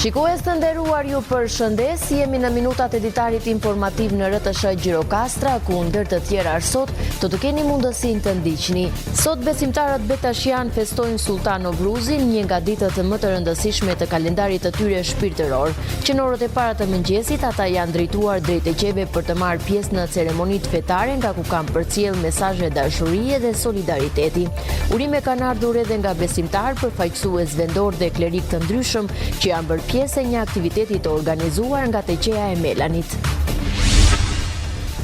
Shikues të nderuar, ju përshëndes, jemi në minutat e ditarit informativ në RTS Gjirokastra, ku ndër të tjera sot të keni mundësinë të ndiqni. Sot besimtarët Bektashian festojnë Sultan Novruzin, një nga ditët më të rëndësishme të kalendarit të tyre shpirtëror. Që në orët e para të mëngjesit, ata janë drejtuar drejt e qeve për të marrë pjesë në ceremonitë fetare, nga ku kanë përcjell mesazhe dashurie dhe solidariteti. Urime kanë ardhur edhe nga besimtarë, përfaqësues vendor dhe klerik të ndryshëm që janë bërë pjesë e një aktiviteti të organizuar nga teqeja e Melanit.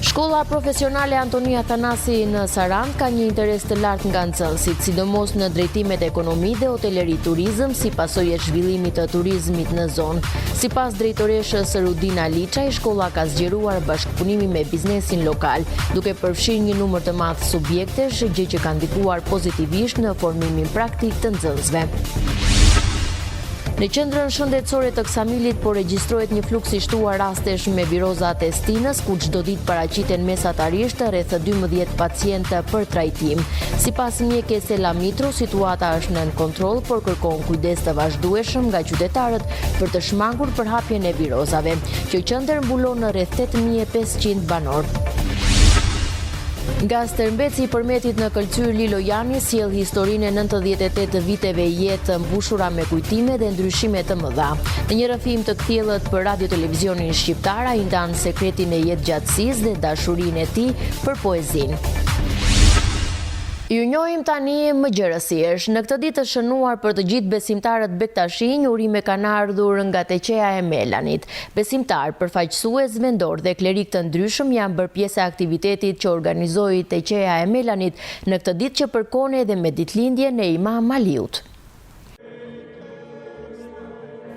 Shkolla profesionale Antonia Thanasi në Sarand ka një interes të lartë nga nxënësit, sidomos në drejtimet ekonomi dhe hoteleri turizëm, si pasojë e zhvillimit të turizmit në zonë. Sipas drejtoreshës Rudina Liçaj, shkolla ka zgjeruar bashkëpunimi me biznesin lokal, duke përfshirë një numër të madh subjektesh, gjë që ka ndikuar pozitivisht në formimin praktik të nxënësve. Në qendrën shëndetësore të Ksamilit po regjistrohet një fluks i shtuar rastesh me viroza të stinës, ku çdo ditë paraqiten mesatarisht rreth 12 pacientë për trajtim. Sipas mjekes Elamitru, situata është nën kontroll, por kërkon kujdes të vazhdueshëm nga qytetarët për të shmangur përhapjen e virozave. Kjo qendër mbulon në rreth 8500 banor. Nga stërmbeci i përmetit në Këlqyr, Lilo Jani sjell historinë e 98 viteve jetë mbushura me kujtime dhe ndryshime të mëdha. Në një rrëfim të kthjellët për radio televizionin shqiptar, ai ndan sekretin e jetëgjatësisë dhe dashurinë e tij për poezinë. Ju njohim tani më gjërësisht. Në këtë ditë të shënuar për të gjithë besimtarët Bektashi, një urime kanë ardhur nga teqeja e Melanit. Besimtar, përfaqësues vendor dhe klerik të ndryshëm janë bërë pjesë e aktivitetit që organizoi teqeja e Melanit në këtë ditë që përkon edhe me ditëlindjen e Imam Aliut.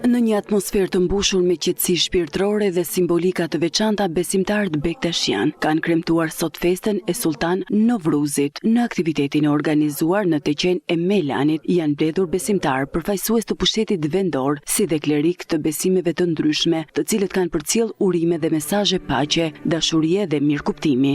Në një atmosferë të mbushur me qetësi shpirtërore dhe simbolika të veçanta, besimtarët Bektashian kanë kremtuar sot festën e Sultan Novruzit. Në aktivitetin e organizuar në teqen e Melanit janë mbledhur besimtarë përfaqësues të pushtetit vendor, si dhe klerik të besimeve të ndryshme, të cilët kanë përcjell urime dhe mesazhe paqe, dashurie dhe mirëkuptimi.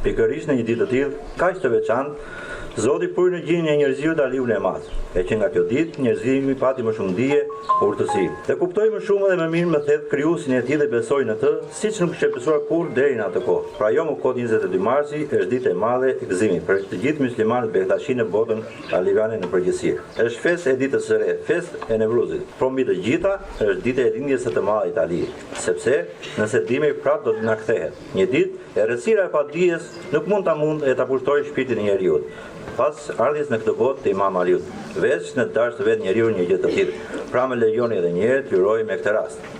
Pikërisht në një ditë të tillë, kaq të veçantë, Zoti puri në gjinjen e njerëzimit Aliun e Madh, e që nga kjo ditë njerëzimi pati më shumë dije, urtësi. Dhe kuptoi më shumë dhe më mirë më thellë krijuesin e tij dhe besoi në të, siç nuk kishte besuar kurrë deri në atë kohë. Pra jo më kod 22 marsi është ditë e madhe e gëzimit për të gjithë muslimanët Bektashi në botën aliane në përgjithësi. Është festë e ditës së re, festë e Nevruzit. Por mbi të gjitha është ditë e lindjes së të madhe Italijës, sepse nëse dimri prapë do të na kthehet. Një ditë e rësira e padijes nuk mund ta pushtojë shpirtin e njeriu. Pas ardhjes në këtë botë të Imam Aliut, veç në dash të vetë njeriu një gjë të tillë. Pra më lejoni edhe një herë të juroj me këtë rast.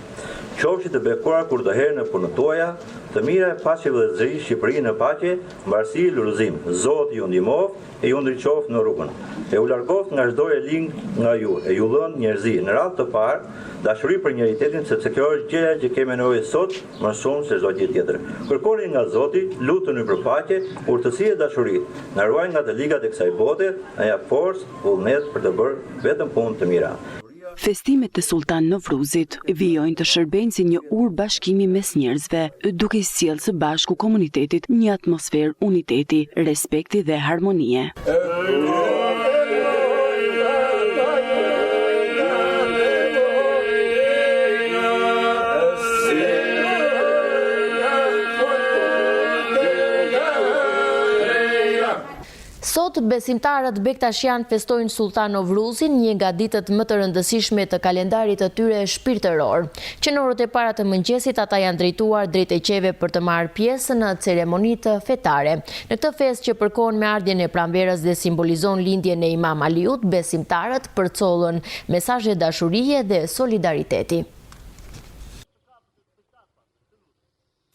Qofshi të bekuar kur do herë në punën tuaja, të mira e paqe vëllëzëri, Shqipëri në paqe, mbarësi, lulëzim. Zoti ju ndihmoft e ju ndriçoft në rrugën. E u largoft nga çdo e ling nga ju, e ju lën njerëzi. Në radhë të parë, dashuri për njëritetin, sepse kjo është gjëja që kemi nevojë sot më shumë se çdo gjë tjetër. Kërkoni nga Zoti, lutuni për paqe, urtësi e dashuri. Na ruaj nga të ligat e kësaj bote, na jap forcë, vullnet për të bërë vetëm punë të mira. Festimet të Sultan Novruzit vijojnë të shërbejnë si një urë bashkimi mes njerëzve, duke sjellë së bashku komunitetit një atmosferë uniteti, respekti dhe harmonie. Sot besimtarët Bektashian festojnë Sultan Novruzin, një nga ditët më të rëndësishme të kalendarit të tyre shpirtëror. Që në orët e para të mëngjesit ata janë drejtuar drejt e qeve për të marrë pjesë në ceremonitë fetare. Në këtë festë që përkon me ardhjen e pranverës dhe simbolizon lindjen e Imam Aliut, besimtarët përcollën mesazhe dashurie dhe solidariteti.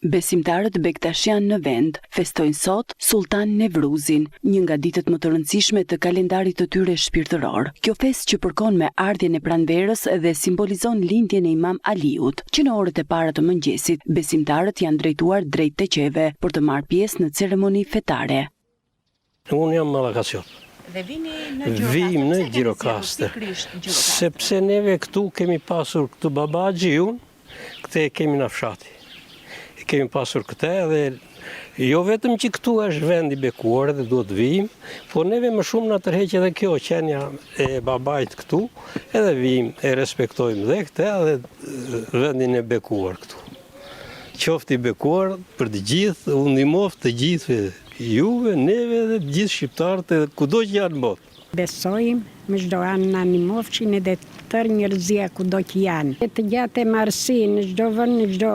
Besimtarët Bektashian në vend festojnë sot Sultan Nevruzin, një nga ditët më të rëndësishme të kalendarit të tyre shpirtëror. Kjo festë që përkon me ardhjen e pranverës dhe simbolizon lindjen e Imam Aliut, që në orët e para të mëngjesit, besimtarët janë drejtuar drejt teqeve për të marrë pjesë në ceremoni fetare. Unë jam Mallakaciot. Dhe vim në Gjirokastër, sepse neve këtu kemi pasur këtu babagjiun, këte kemi në fshati. kemi pasur këtë dhe jo vetëm që këtu është vendi bekuar dhe duhet vijim, po neve më shumë na tërheq edhe kjo qenia e babait këtu, edhe vijim e respektojmë dhe këtë edhe vendin e bekuar këtu. Qofti bekuar për të gjithë, unë ndihmof të gjithë juve, neve dhe të gjithë shqiptarët edhe kudo që janë në botë. Besojmë me çdo anë në animofshin edhe tërë njerëzia kudo që janë. Të gjatë e marrësi në çdo vend, në çdo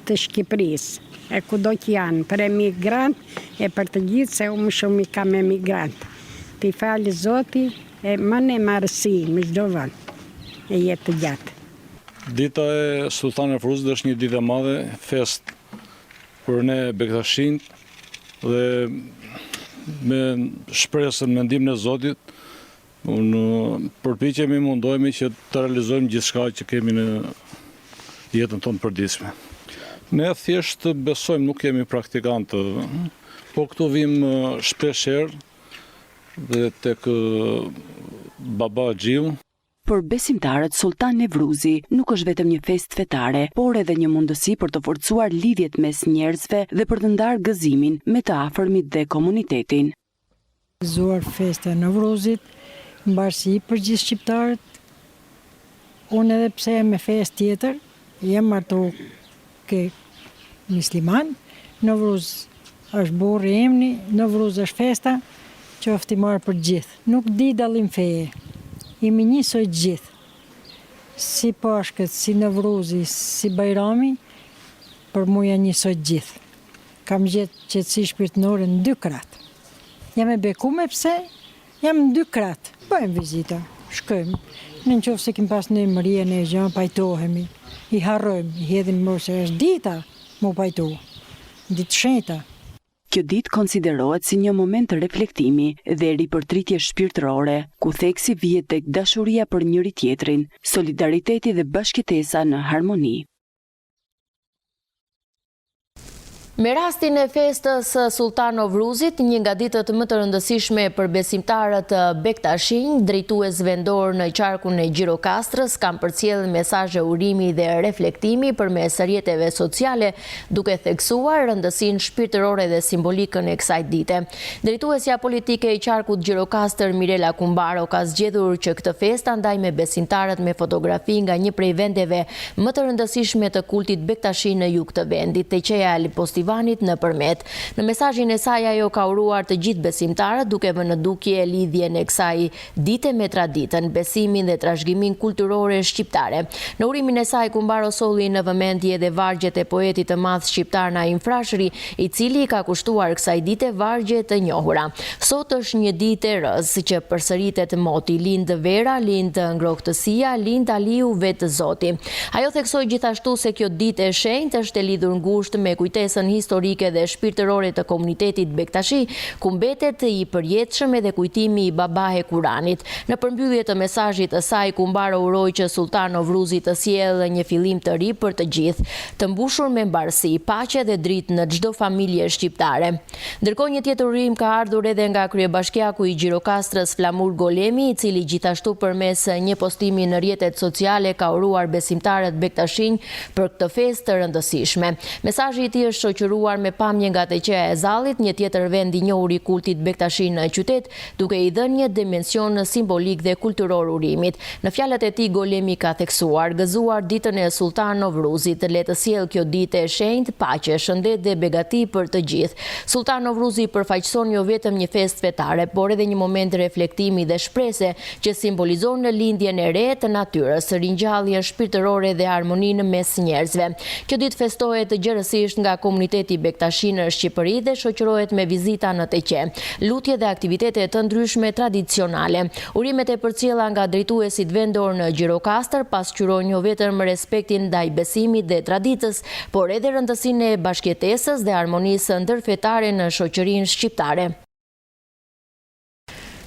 të Shqipërisë, e kudo që janë, për emigrant e për të gjithë se unë shumë i kam emigrant. T'i falë Zoti e më në marrësi me çdo vend e jetë të gjatë. Dita e Sultan Afruzit është një ditë e madhe, fest për ne Bektashin dhe me shpresën, me ndihmën e Zotit, unë përpiqemi, mundohemi që të realizojmë gjithçka që kemi në jetën tonë përditshme. Ne thjesht besojmë, nuk kemi praktikantë, po këtu vim shpeshherë dhe tek baba Xhiu. Për besimtarët, Sultan Nevruzi nuk është vetëm një fest fetare, por edhe një mundësi për të forcuar lidhjet mes njerëzve dhe për të ndarë gëzimin me të afërmit dhe komunitetin. Zuar festa Nevruzit, mbarësi për gjithë shqiptarët. Unë edhe pse me fest tjetër, jem martu ke musliman, Nevruz është burri emni, Nevruz është festa, qofti marë për gjithë. Nuk di dallim feje. Jemi njësoj gjithë, si Pashkët, si Nevruzi, si Bajrami, për mu janë njësoj gjithë. Kam gjetë qetësi shpirtënore në 2 kratë. Jam e bekume pse, jam në 2 kratë. Bëjmë vizita, shkojmë. Në qofë se kim pas në mërie në e gjënë, pajtohemi, i harrojmë, i hedhim më se është dita mu pajtohë, ditë shenjta. Kjo ditë konsiderohet si një moment të reflektimi dhe ripërtritje shpirtërore, ku theksi vihet tek dashuria për njëri tjetrin, solidariteti dhe bashkëtesa në harmoni. Me rastin e festës Sultan Novruzit, një nga ditët më të rëndësishme për besimtarët Bektashin, drejtues vendor në qarkun e Gjirokastrës, kam përcjell mesazhe urimi dhe reflektimi përmes rrjeteve sociale, duke theksuar rëndësinë shpirtërore dhe simbolikën e kësaj dite. Drejtuesja politike e qarkut Gjirokastër, Mirela Kumbaro, ka zgjedhur që këtë festë ndaj me besimtarët me fotografi nga një prej vendeve më të rëndësishme të kultit Bektashin në jug të vendit, Teqeja e Lipostivanit në përmet. Në mesazhin e saj ajo ka uruar të gjithë besimtarët duke vënë në dukje lidhjen e kësaj dite me traditën, besimin dhe trashëgimin kulturore shqiptare. Në urimin e saj Kumbaro solli në vëmendje edhe vargjet e poetit të madh shqiptar Naim Frashëri, i cili ka kushtuar kësaj dite vargje të njohura. Sot është një ditë e rëzë që përsëritet moti lind vera, lind ngrohtësia, lind Aliu vetë Zoti. Ajo theksoi gjithashtu se kjo ditë e shenjtë është e lidhur ngushtë me kujtesën historike dhe shpirtërore të komunitetit Bektashi, ku mbetet i përjetshëm edhe kujtimi i babahe Kuranit. Në përmbyllje të mesazhit të saj, Kumbaro uroi që Sultan Novruzi të sjellë një fillim të ri për të gjithë, të mbushur me mbarësi, paqe dhe dritë në çdo familje shqiptare. Ndërkohë një tjetër urim ka ardhur edhe nga kryebashkiaku i Gjirokastrës Flamur Golemi, i cili gjithashtu përmes një postimi në rrjetet sociale ka uruar besimtarët Bektashin për këtë festë të rëndësishme. Mesazhi i tij është shoqëruar me pamje nga Teqeja e Zallit, një tjetër vend i njohur i kultit Bektashin në qytet, duke i dhënë një dimension simbolik dhe kulturor urimit. Në fjalët e tij Golemi ka theksuar, gëzuar ditën e Sultan Novruzit, le të sjellë kjo ditë e shenjtë paqe, shëndet dhe begati për të gjithë. Sultan Novruzi përfaqëson jo vetëm një festë fetare, por edhe një moment reflektimi dhe shprese që simbolizon në lindjen e re të natyrës, ringjalljen shpirtërore dhe harmoninë mes njerëzve. Kjo ditë festohet gjërësisht nga komuniteti Bektashin në Shqipëri dhe shoqërohet me vizita në Teqe, lutje dhe aktivitete të ndryshme tradicionale. Urimet e përcjella nga drejtuesit vendor në Gjirokastër pasqyrojnë jo vetëm respektin ndaj besimit dhe traditës, por edhe rëndësinë e bashkëtesës dhe harmonisë ndërfetare në shoqërinë shqiptare.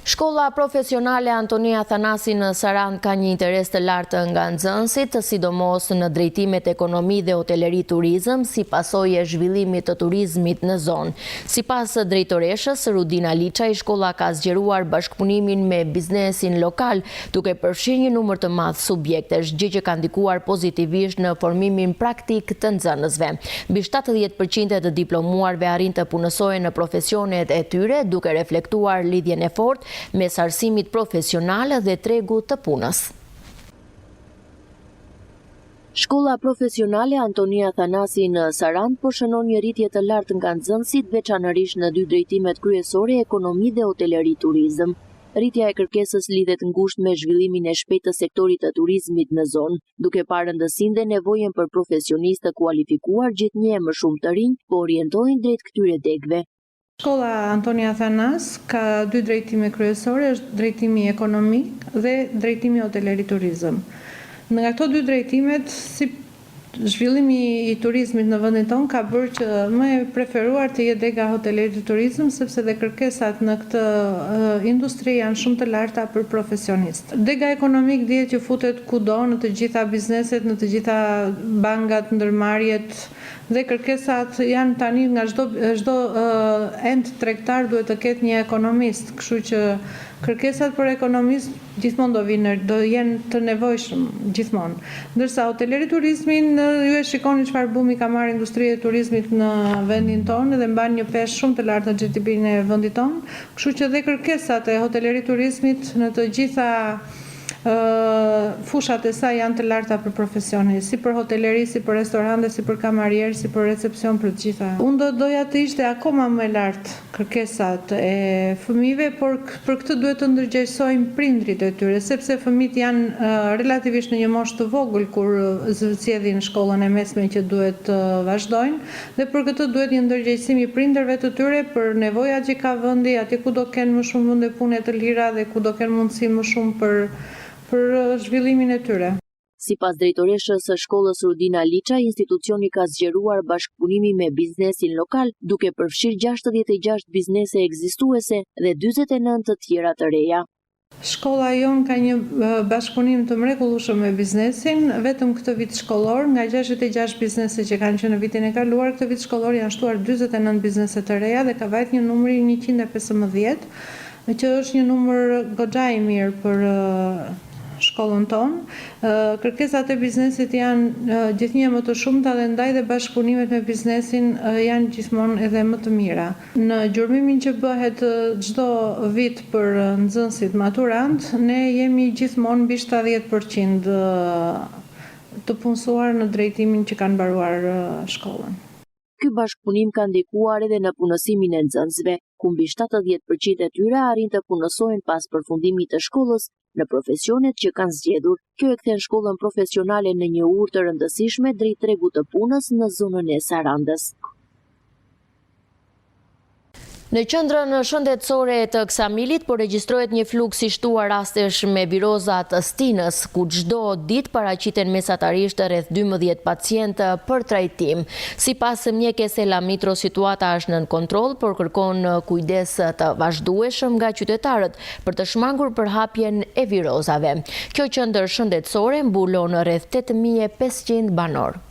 Shkolla profesionale Antonia Thanasi në Sarandë ka një interes të lartë nga nxënësit, sidomos në drejtimet ekonomi dhe hoteleri turizëm, si pasojë e zhvillimit të turizmit në zonë. Sipas drejtoreshës Rudina Liçaj, shkolla ka zgjeruar bashkëpunimin me biznesin lokal, duke përfshirë një numër të madh subjektesh, gjë që ka ndikuar pozitivisht në formimin praktik të nxënësve. Mbi 70% të diplomuarve arrin të punësojnë në profesionet e tyre, duke reflektuar lidhjen e fortë mes arsimit profesional dhe tregut të punës. Shkolla profesionale Antonia Thanasi në Sarandë po shënon një rritje të lartë nga nxënësit, veçanërisht në dy drejtimet kryesore, ekonomi dhe hoteleri turizëm. Rritja e kërkesës lidhet ngushtë me zhvillimin e shpejtë të sektorit të turizmit në zonë, duke parë rëndësinë dhe nevojën për profesionistë të kualifikuar, gjithnjë më shumë të rinj, po orientohen drejt këtyre degëve. Shkolla Antonia Thanas ka dy drejtime kryesore, është drejtimi ekonomik dhe drejtimi hoteleri turizëm. Nga këto dy drejtimet, si zhvillimi i turizmit në vendin tonë ka bërë që më e preferuar të jetë dega hoteleri turizëm, sepse dhe kërkesat në këtë industri janë shumë të larta për profesionistë. Dega ekonomik dihet që futet kudo, në të gjitha bizneset, në të gjitha bankat, ndërmarrjet, dhe kërkesat janë tani nga çdo ent tregtar duhet të ketë një ekonomist, kështu që kërkesat për ekonomist gjithmonë do jenë të nevojshëm gjithmonë. Ndërsa hoteleri turizmin, ju e shikoni çfarë bumi ka marrë industria e turizmit në vendin tonë dhe mban një peshë shumë të lartë në GDP-n e vendit tonë, kështu që dhe kërkesat e hoteleri turizmit në të gjitha fushat e saj janë të larta për profesionin, si për hoteleri, si për restorante, si për kamarier, si për recepcion, për të gjitha. Unë doja të ishte akoma më lartë kërkesat e fëmijëve, por për këtë duhet të ndërgjegjësojmë prindrit e tyre, sepse fëmijët janë relativisht në një moshë të vogël kur zgjedhin shkollën e mesme që duhet të vazhdojnë, dhe për këtë duhet një ndërgjegjësim i prindërve të tyre për nevojat që ka vendi, atje ku do kenë më shumë vende pune të lira dhe ku do kenë mundësi më shumë për zhvillimin e tyre. Sipas drejtoreshës së shkollës Rudina Liçaj, institucioni ka zgjeruar bashkëpunimi me biznesin lokal, duke përfshirë 66 biznese ekzistuese dhe 49 të tjera të reja. Shkolla jon ka një bashkëpunim të mrekullueshëm me biznesin, vetëm këtë vit shkollor, nga 66 biznese që kanë qenë në vitin e kaluar, këtë vit shkollor janë shtuar 49 biznese të reja dhe ka vajt një numri 115, që është një numër goxha i mirë për shkollën tonë. Kërkesat e biznesit janë gjithnjë më të shumta dhe ndaj dhe bashkëpunimet me biznesin janë gjithmonë edhe më të mira. Në gjurmimin që bëhet çdo vit për nxënësit maturant, ne jemi gjithmonë mbi 70% të punësuar në drejtimin që kanë mbaruar shkollën. Ky bashkëpunim ka ndikuar edhe në punësimin e nxënësve, ku mbi 70% e tyre arrin të punësojnë pas përfundimit të shkollës në profesionet që kanë zgjedhur. Kjo e kthen shkollën profesionale në një urë të rëndësishme drejt tregut të punës në zonën e Sarandës. Në qendrën shëndetësore të Ksamilit po regjistrohet një fluks i shtuar rastesh me viroza të stinës, ku çdo ditë paraqiten mesatarisht rreth 12 pacientë për trajtim. Sipas mjekes Ela Mitro, situata është nën kontroll, por kërkon kujdes të vazhdueshëm nga qytetarët për të shmangur përhapjen e virozave. Kjo qendër shëndetësore mbulon rreth 8500 banor.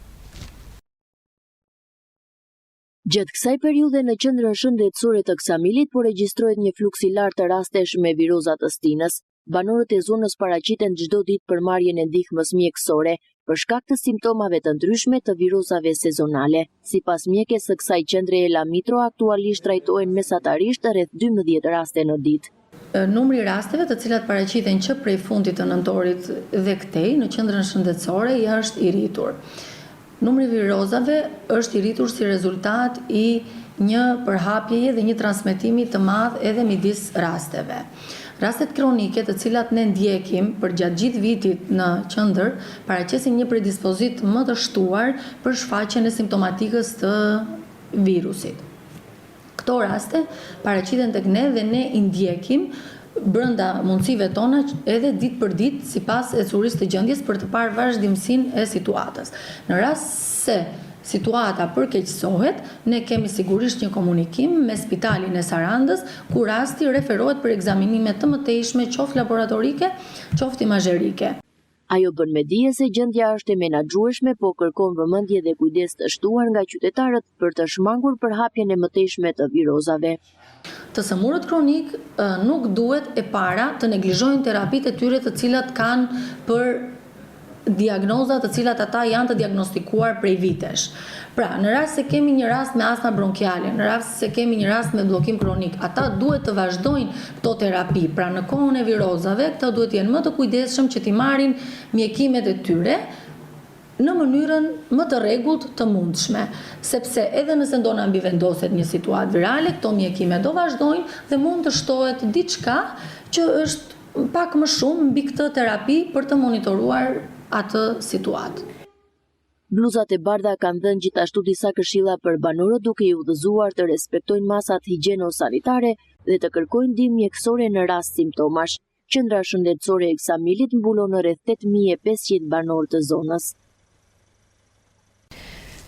Gjatë kësaj periudhe në qendrën shëndetësore të Ksamilit po regjistrohet një fluks i lartë të rastesh me viroza të stinës. Banorët e zonës paraqiten çdo ditë për marrjen e ndihmës mjekësore për shkak të simptomave të ndryshme të virozave sezonale. Sipas mjekes së kësaj qendre Ela Mitro, aktualisht trajtohen mesatarisht rreth 12 raste në ditë. Numri i rasteve të cilat paraqiten që prej fundit të nëntorit dhe këtej në qendrën shëndetësore është i rritur. Numri virozave është i rritur si rezultat i një përhapjeje dhe një transmetimi të madh edhe midis rasteve. Rastet kronike të cilat ne ndjekim për gjatë gjithë vitit në qendër paraqesin një predispozit më të shtuar për shfaqjen e simptomatikës të virusit. Këto raste paraqiten tek ne dhe ne i ndjekim brenda mundësive tona edhe ditë për ditë sipas ecurisë të gjendjes për të parë vazhdimsinë e situatës. Në rast se situata përkeqësohet, ne kemi sigurisht një komunikim me Spitalin e Sarandës, ku rasti referohet për ekzaminime të mëtejshme, qoftë laboratorike, qoftë imazherike. Ajo bën me dije se gjendja është e menaxhueshme, po kërkon vëmendje dhe kujdes të shtuar nga qytetarët për të shmangur përhapjen e mëtejshme të virozave. Të sëmurët kronik nuk duhet e para të neglizhojnë terapitë e tyre të cilat kanë për diagnoza të cilat ata janë të diagnostikuar prej vitesh. Pra, në rast se kemi një rast me astma bronkiale, në rast se kemi një rast me bllokim kronik, ata duhet të vazhdojnë këto terapi. Pra, në kohën e virozave, këta duhet jenë më të kujdesshëm që t'i marrin mjekimet e tyre në mënyrën më të rregullt të mundshme, sepse edhe nëse do na mbivendoset një situatë virale, këto mjekime do vazhdojnë dhe mund të shtohet diçka që është pak më shumë mbi këtë terapi për të monitoruar atë situatë. Bluzat e bardha kanë dhënë gjithashtu disa këshilla për banorët, duke i udhëzuar të respektojnë masat higjieno-sanitare dhe të kërkojnë ndihmë mjekësore në rast simptomash. Qendra shëndetësore e Ksamilit mbulon rreth 8500 banor të zonës.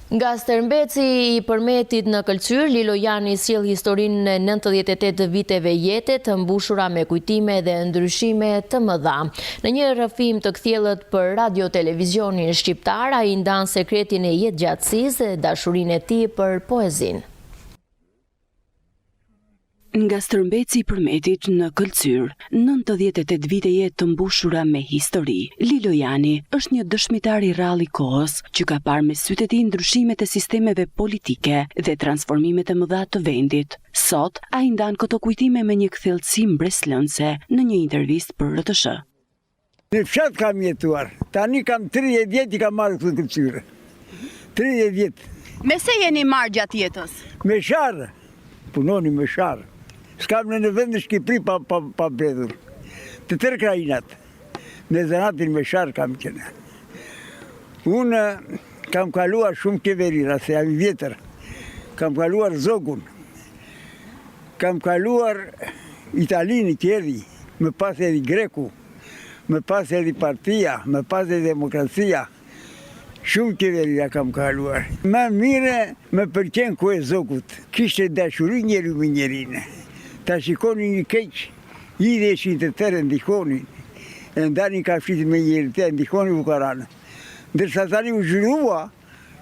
Nga Stërmbeci i Përmetit në Këlqyr, Lilo Jani sjell historinë e 98 viteve jete të mbushura me kujtime dhe ndryshime të mëdha. Në një rrëfim të kthjellët për radio-televizionin shqiptar, ai ndan sekretin e jetëgjatësisë dhe dashurinë e tij për poezinë. Nga Stërmbeci i Përmetit në Këlqyr, 98 vite jetë të mbushura me histori. Lilo Jani është një dëshmitar i rrallë i kohës që ka parë me sytë e tij ndryshimet e sistemeve politike dhe transformimet e mëdha të vendit. Sot ai ndan këto kujtime me një kthellësi mbreslënse në një intervistë për RTS. Në fshat kam jetuar. Tani kam 30 vjet i kam marrë këtu në Këlqyr. 30 vjet. Me se jeni marrë gjatë jetës? Me sharë. Punoni me sharë. S'kam në vend në Shqipëri pa bredhur. Të tërë krajinat. Me zanatin me sharë kam qenë. Unë kam kaluar shumë qeverira, se jam i vjetër. Kam kaluar Zogun. Kam kaluar Italinë që erdhi. Më pas erdhi Greku. Më pas erdhi Partia. Më pas erdhi Demokracia. Shumë qeverira kam kaluar. Më mire më pëlqen ku e Zogut. Kishte dashuri njeri me njerinë. Ta shikoni një keq, i dhe eshin të tërë ndihoni, e ndani ka flitit me njëri të ndihoni vukaranë. Ndërsa tani u zhurua,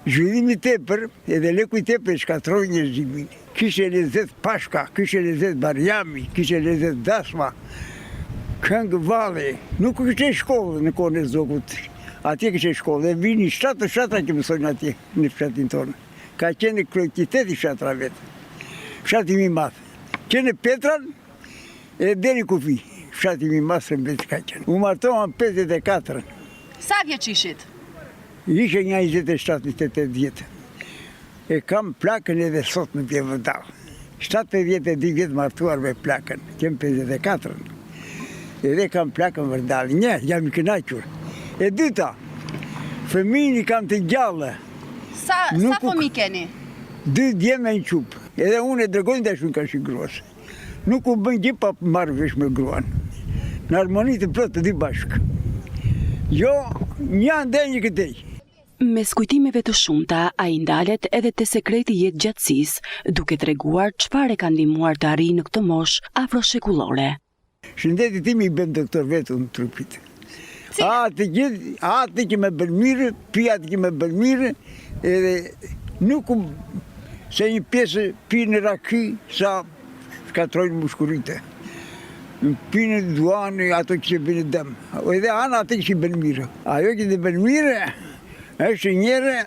zhurimi tepër, edhe leku i tepër shkatroj njerëzimin. Kishe lezet Pashka, kishe lezet Barjami, kishe lezet Dasma, këngë vale. Nuk kishe shkollë në kohën e Zogut. Atje kishe shkollë, dhe vini 7 shatra që mësojnë atje në fshatin tonë. Ka qenë kolektiviteti shatra vetë. Fshatimi madhë. Qenë Petran e deri Kufi. Fshatimi madhë së mbeti ka qenë. U martohan 54. Sa vjeç ishit? Ishe një 27-28 vjetë. E kam plakën edhe sot në Pjevëndal. 72 vjetë martuar me plakën. Kem 54. Edhe kam plakën vërdal. Një, jam i kënaqur. E dyta, fëmijën i kam të gjallë. Sa fëmijë keni? 2 djeme në qupë. Edhe unë e dërgojnë dhe shumë ka shi gruas. Nuk u bën gjithë pa marrë vesh me gruan. Në harmoni të plotë të dy bashkë. Jo, një ndaj një këtej. Mes kujtimeve të shumta, ai ndalet edhe te sekreti jetëgjatësisë, duke treguar çfarë ka ndihmuar të arrijë në këtë moshë afroshekullore. Shëndeti tim i bën doktor vetë në trupit. Atë që me bën mirë, pijat që me bën mirë, edhe nuk se një pjesë pinë raki sa shkatrojnë mushkurite. Pinë duani ato që bënë dëmë. Edhe anë ato që bënë mirë. Ajo që të bënë mirë është njëre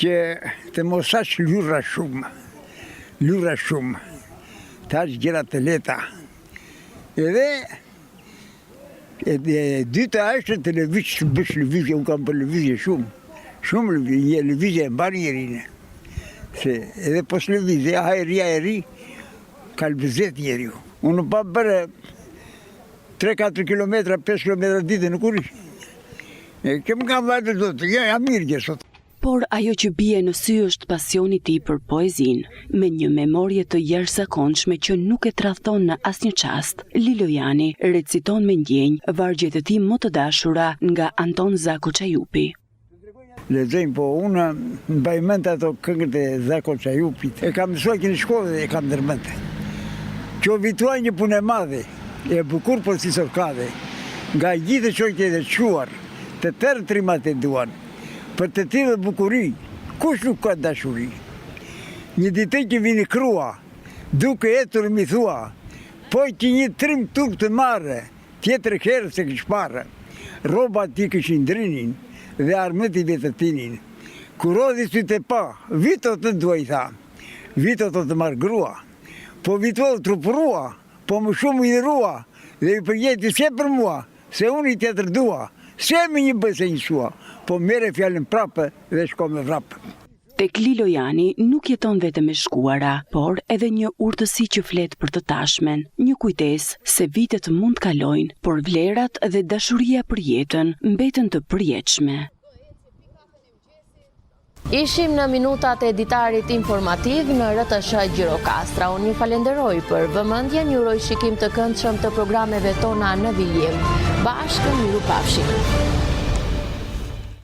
që të mosash lura shumë. Lura shumë. Ta është gjera të leta. Edhe dyta është televizë, bësh lëvizje, unë kam për lëvizje shumë. Shumë lëvizje, lëvizje e mbarë njerinë. Edhe pos lëvizje, ri, ka lëvizet njeri. Unë pa bërë 3-4 km, 5 km ditë në kurish. Kemë kam vajtë të zotë, jam mirë gjë sot. Por ajo që bie në sy është pasioni i tij për poezinë, me një memorie të jashtëzakonshme që nuk e tradhton në asnjë çast. Lilo Jani reciton me ndjenjë vargjet e tij më të dashura nga Anton Zako Çajupi. lexojmë, po unë mbaj mend ato këngët e Zako Çajupit. E kam mësuar që në shkollë dhe e kam ndërmend. Që vituaj një punë e madhe, e bukur por si sorkave, nga gjithë shoqjet e quar, të tërë trimat e duan, për të tillë bukuri, kush nuk ka dashuri. Një ditë që vini krua, duke etur mi thua, poj që një trim turp të marre, tjetër herë se kish parë, roba ti kishin drinin, dhe armët i vetëtinin. Kur rodhi sy të pa, vito të duaj tha, vito të marrë grua, po vito të trupërua, po më shumë i rua, dhe i përgjeti se për mua, se unë i tjetër dua, se me një bëse një sua, po mere fjallën prapë dhe shko me vrapë. Tek Lilo Jani nuk jeton vetëm me shkuara, por edhe një urtësi që flet për të tashmen, një kujtesë se vitet mund kalojnë, por vlerat dhe dashuria për jetën mbeten të përjetshme. Ishim në minutat e editarit informativ në RTS Gjirokastra. Unë ju falenderoj për vëmendjen, ju uroj shikim të këndshëm të programeve tona në vijim. Bashkë, miru pafshim.